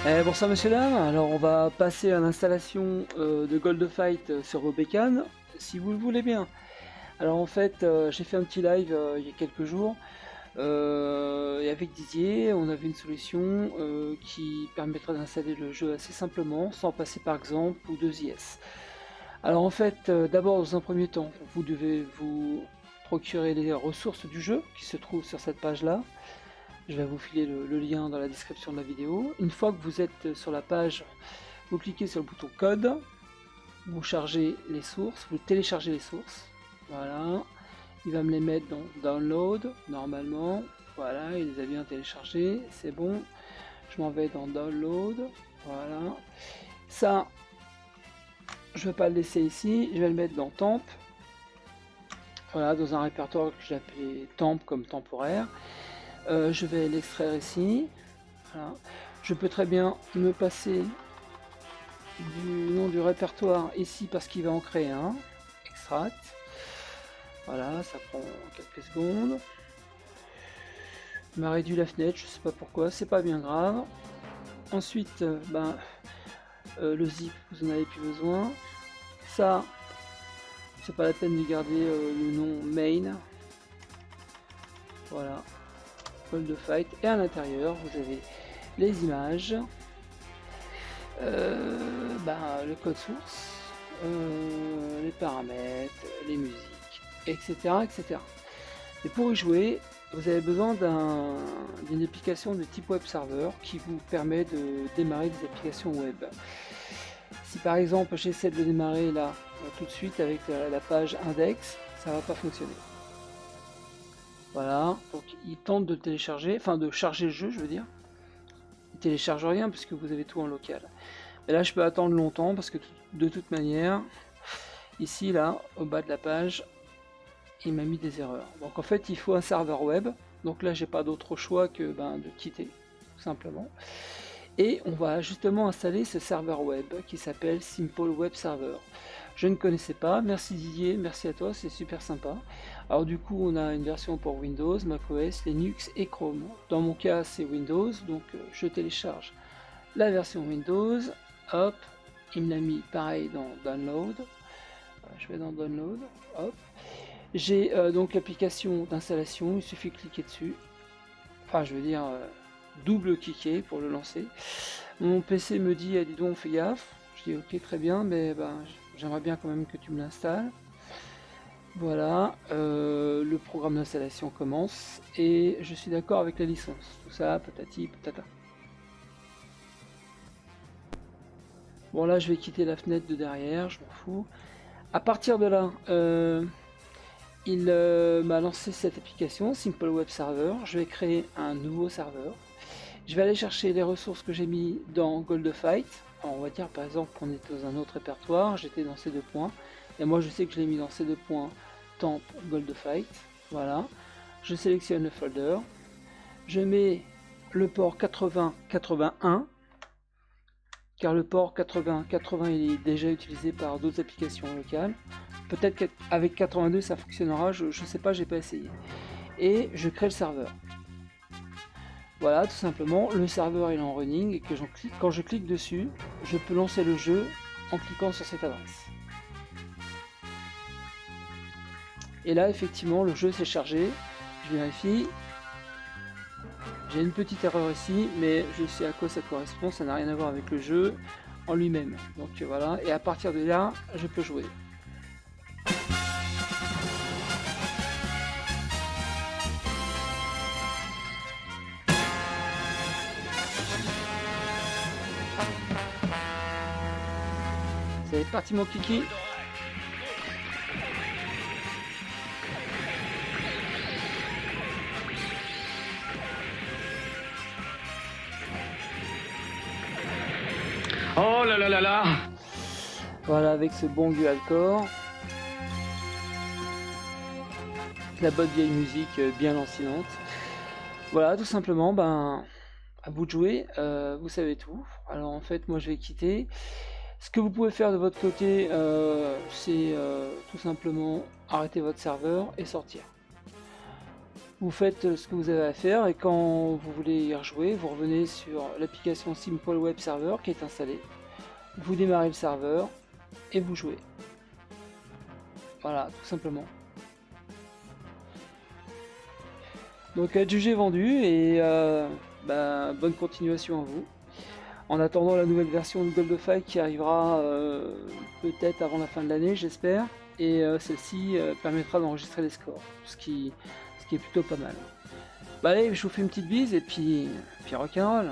Bonsoir messieurs dames, alors on va passer à l'installation de Goldfight sur vos bécanes, si vous le voulez bien. Alors en fait, j'ai fait un petit live il y a quelques jours, et avec Didier, on avait une solution qui permettrait d'installer le jeu assez simplement, sans passer par exemple ou 2IS. Alors en fait, d'abord dans un premier temps, vous devez vous procurer les ressources du jeu qui se trouvent sur cette page-là. Je vais vous filer le lien dans la description de la vidéo. Une fois que vous êtes sur la page, vous cliquez sur le bouton code, vous chargez les sources, vous téléchargez les sources. Voilà, il va me les mettre dans download normalement. Voilà, il les a bien téléchargés, c'est bon. Je m'en vais dans download. Voilà, ça, je ne vais pas le laisser ici, je vais le mettre dans temp. Voilà, dans un répertoire que j'ai appelé temp comme temporaire. Je vais l'extraire ici. Voilà. Je peux très bien me passer du nom du répertoire ici parce qu'il va en créer un. Extract. Voilà, ça prend quelques secondes. Il m'a réduit la fenêtre, je sais pas pourquoi, c'est pas bien grave. Ensuite, le zip, vous en avez plus besoin. Ça, c'est pas la peine de garder le nom main. Voilà. Goldfight, et à l'intérieur vous avez les images, le code source, les paramètres, les musiques, etc., etc. Et pour y jouer, vous avez besoin d'une application de type web server qui vous permet de démarrer des applications web. Si par exemple j'essaie de le démarrer là tout de suite avec la page index, ça va pas fonctionner. Voilà, donc il tente de télécharger, enfin de charger le jeu, je veux dire. Il télécharge rien puisque vous avez tout en local. Mais là, je peux attendre longtemps parce que de toute manière, ici, là, au bas de la page, il m'a mis des erreurs. Donc en fait, il faut un serveur web. Donc là, j'ai pas d'autre choix que de quitter, tout simplement. Et on va justement installer ce serveur web qui s'appelle Simple Web Server. Je ne connaissais pas, merci Didier, merci à toi, c'est super sympa. Alors du coup on a une version pour Windows, macOS, Linux et Chrome. Dans mon cas c'est Windows, donc je télécharge la version Windows, hop, il me l'a mis pareil dans Download, je vais dans Download, hop. J'ai donc l'application d'installation, il suffit de cliquer dessus, enfin je veux dire double-cliquer pour le lancer. Mon PC me dit, dis donc fais gaffe, je dis ok très bien, mais j'aimerais bien quand même que tu me l'installes. Voilà, le programme d'installation commence et je suis d'accord avec la licence. Tout ça, patati patata. Bon là je vais quitter la fenêtre de derrière, je m'en fous. À partir de là, il m'a lancé cette application, Simple Web Server. Je vais créer un nouveau serveur. Je vais aller chercher les ressources que j'ai mis dans Goldfight. Alors on va dire par exemple qu'on est dans un autre répertoire, j'étais dans ces deux points. Et moi je sais que je l'ai mis dans ces deux points, temp Goldfight. Voilà. Je sélectionne le folder. Je mets le port 80-81. Car le port 80-80 il est déjà utilisé par d'autres applications locales. Peut-être qu'avec 82 ça fonctionnera, je sais pas, j'ai pas essayé. Et je crée le serveur. Voilà, tout simplement, le serveur est en running et que quand je clique dessus, je peux lancer le jeu en cliquant sur cette adresse. Et là, effectivement, le jeu s'est chargé. Je vérifie. J'ai une petite erreur ici, mais je sais à quoi ça correspond. Ça n'a rien à voir avec le jeu en lui-même. Donc voilà, et à partir de là, je peux jouer. C'est parti mon kiki. Oh là là là là. Voilà, avec ce bon dual-core. La bonne vieille musique bien lancinante. Voilà, tout simplement, à vous de jouer, vous savez tout. Alors en fait, moi je vais quitter. Ce que vous pouvez faire de votre côté, c'est tout simplement arrêter votre serveur et sortir. Vous faites ce que vous avez à faire et quand vous voulez y rejouer, vous revenez sur l'application Simple Web Server qui est installée. Vous démarrez le serveur et vous jouez. Voilà, tout simplement. Donc adjugé vendu et bonne continuation à vous. En attendant la nouvelle version de Goldfight qui arrivera peut-être avant la fin de l'année, j'espère. Et celle-ci permettra d'enregistrer les scores, ce qui est plutôt pas mal. Bah allez, je vous fais une petite bise et puis rock'n'roll.